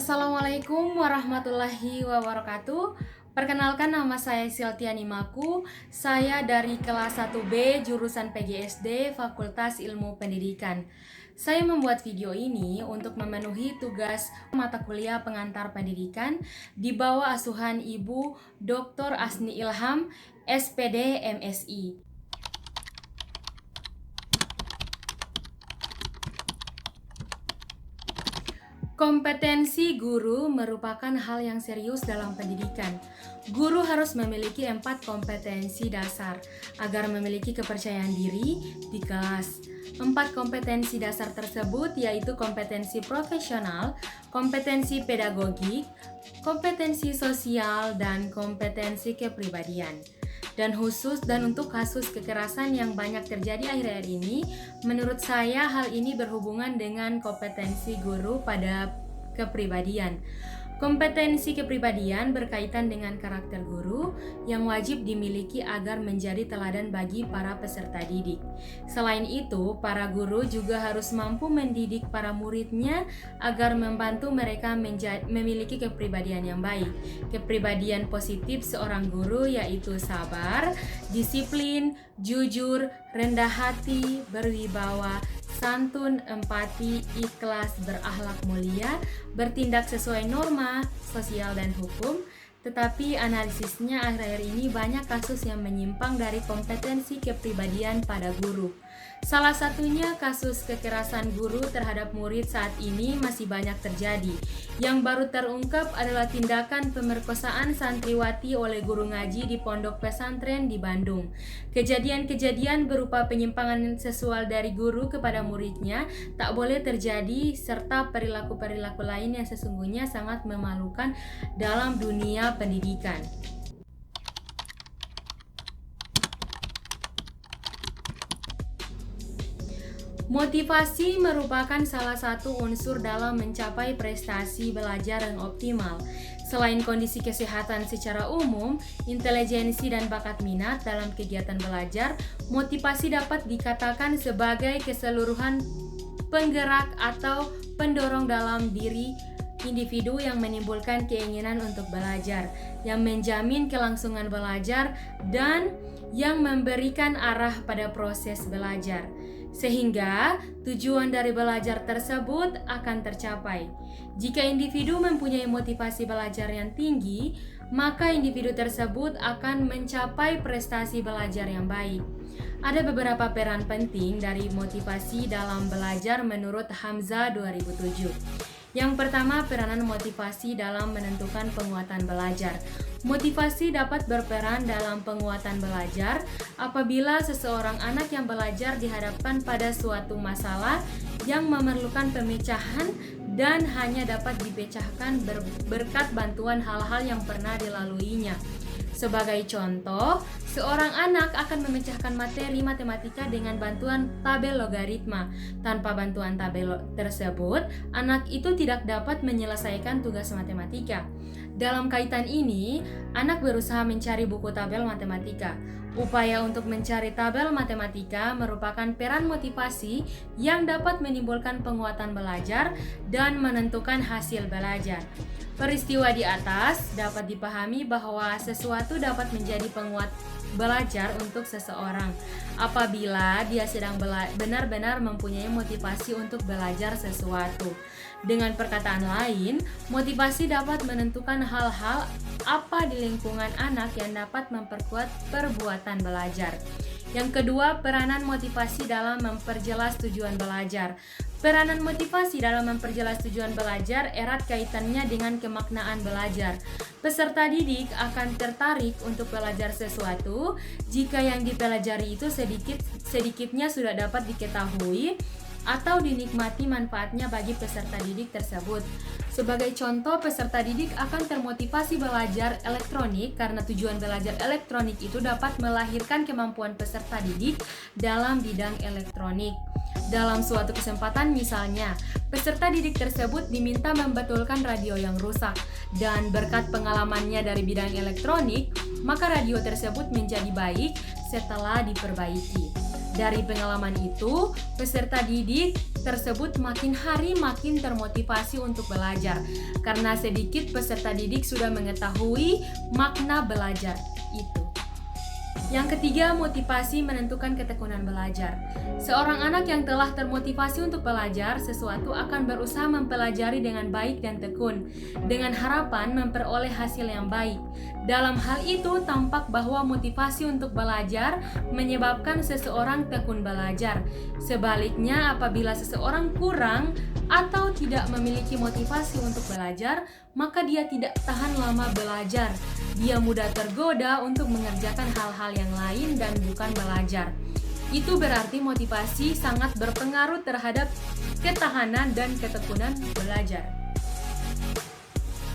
Assalamualaikum warahmatullahi wabarakatuh. Perkenalkan, nama saya Siltiani Maku. Saya dari kelas 1B jurusan PGSD Fakultas Ilmu Pendidikan. Saya membuat video ini untuk memenuhi tugas mata kuliah pengantar pendidikan di bawah asuhan Ibu Dr. Asni Ilham, SPD MSI. Kompetensi guru merupakan hal yang serius dalam pendidikan. Guru harus memiliki 4 kompetensi dasar agar memiliki kepercayaan diri di kelas. 4 kompetensi dasar tersebut yaitu kompetensi profesional, kompetensi pedagogik, kompetensi sosial, dan kompetensi kepribadian. Dan untuk kasus kekerasan yang banyak terjadi akhir-akhir ini, menurut saya hal ini berhubungan dengan kompetensi guru pada kepribadian. Kompetensi kepribadian berkaitan dengan karakter guru yang wajib dimiliki agar menjadi teladan bagi para peserta didik. Selain itu, para guru juga harus mampu mendidik para muridnya agar membantu mereka memiliki kepribadian yang baik. Kepribadian positif seorang guru yaitu sabar, disiplin, jujur, rendah hati, berwibawa, santun, empati, ikhlas, berakhlak mulia, bertindak sesuai norma, sosial, dan hukum. Tetapi analisisnya akhir-akhir ini banyak kasus yang menyimpang dari kompetensi kepribadian pada guru. Salah satunya kasus kekerasan guru terhadap murid saat ini masih banyak terjadi. Yang baru terungkap adalah tindakan pemerkosaan santriwati oleh guru ngaji di pondok pesantren di Bandung. Kejadian-kejadian berupa penyimpangan seksual dari guru kepada muridnya tak boleh terjadi, serta perilaku-perilaku lain yang sesungguhnya sangat memalukan dalam dunia pendidikan. Motivasi merupakan salah satu unsur dalam mencapai prestasi belajar yang optimal. Selain kondisi kesehatan secara umum, intelijensi dan bakat minat dalam kegiatan belajar, motivasi dapat dikatakan sebagai keseluruhan penggerak atau pendorong dalam diri individu yang menimbulkan keinginan untuk belajar, yang menjamin kelangsungan belajar, dan yang memberikan arah pada proses belajar, sehingga tujuan dari belajar tersebut akan tercapai. Jika individu mempunyai motivasi belajar yang tinggi, maka individu tersebut akan mencapai prestasi belajar yang baik. Ada beberapa peran penting dari motivasi dalam belajar menurut Hamzah 2007. Yang pertama, peranan motivasi dalam menentukan penguatan belajar. Motivasi dapat berperan dalam penguatan belajar apabila seseorang anak yang belajar dihadapkan pada suatu masalah yang memerlukan pemecahan dan hanya dapat dipecahkan berkat bantuan hal-hal yang pernah dilaluinya. Sebagai contoh, seorang anak akan memecahkan materi matematika dengan bantuan tabel logaritma. Tanpa bantuan tabel tersebut, anak itu tidak dapat menyelesaikan tugas matematika. Dalam kaitan ini, anak berusaha mencari buku tabel matematika. Upaya untuk mencari tabel matematika merupakan peran motivasi yang dapat menimbulkan penguatan belajar dan menentukan hasil belajar. Peristiwa di atas dapat dipahami bahwa sesuatu dapat menjadi penguat belajar untuk seseorang apabila dia sedang benar-benar mempunyai motivasi untuk belajar sesuatu. Dengan perkataan lain, motivasi dapat menentukan hal-hal apa di lingkungan anak yang dapat memperkuat perbuatan belajar. Yang kedua, peranan motivasi dalam memperjelas tujuan belajar. Peranan motivasi dalam memperjelas tujuan belajar erat kaitannya dengan kemaknaan belajar. Peserta didik akan tertarik untuk belajar sesuatu jika yang dipelajari itu sedikitnya sudah dapat diketahui atau dinikmati manfaatnya bagi peserta didik tersebut. Sebagai contoh, peserta didik akan termotivasi belajar elektronik karena tujuan belajar elektronik itu dapat melahirkan kemampuan peserta didik dalam bidang elektronik. Dalam suatu kesempatan misalnya, peserta didik tersebut diminta membetulkan radio yang rusak, dan berkat pengalamannya dari bidang elektronik, maka radio tersebut menjadi baik setelah diperbaiki. Dari pengalaman itu, peserta didik tersebut makin hari makin termotivasi untuk belajar karena sedikit peserta didik sudah mengetahui makna belajar itu. Yang ketiga, motivasi menentukan ketekunan belajar. Seorang anak yang telah termotivasi untuk belajar sesuatu akan berusaha mempelajari dengan baik dan tekun, dengan harapan memperoleh hasil yang baik. Dalam hal itu, tampak bahwa motivasi untuk belajar menyebabkan seseorang tekun belajar. Sebaliknya, apabila seseorang kurang atau tidak memiliki motivasi untuk belajar, maka dia tidak tahan lama belajar. Dia mudah tergoda untuk mengerjakan hal-hal yang lain dan bukan belajar. Itu berarti motivasi sangat berpengaruh terhadap ketahanan dan ketekunan belajar.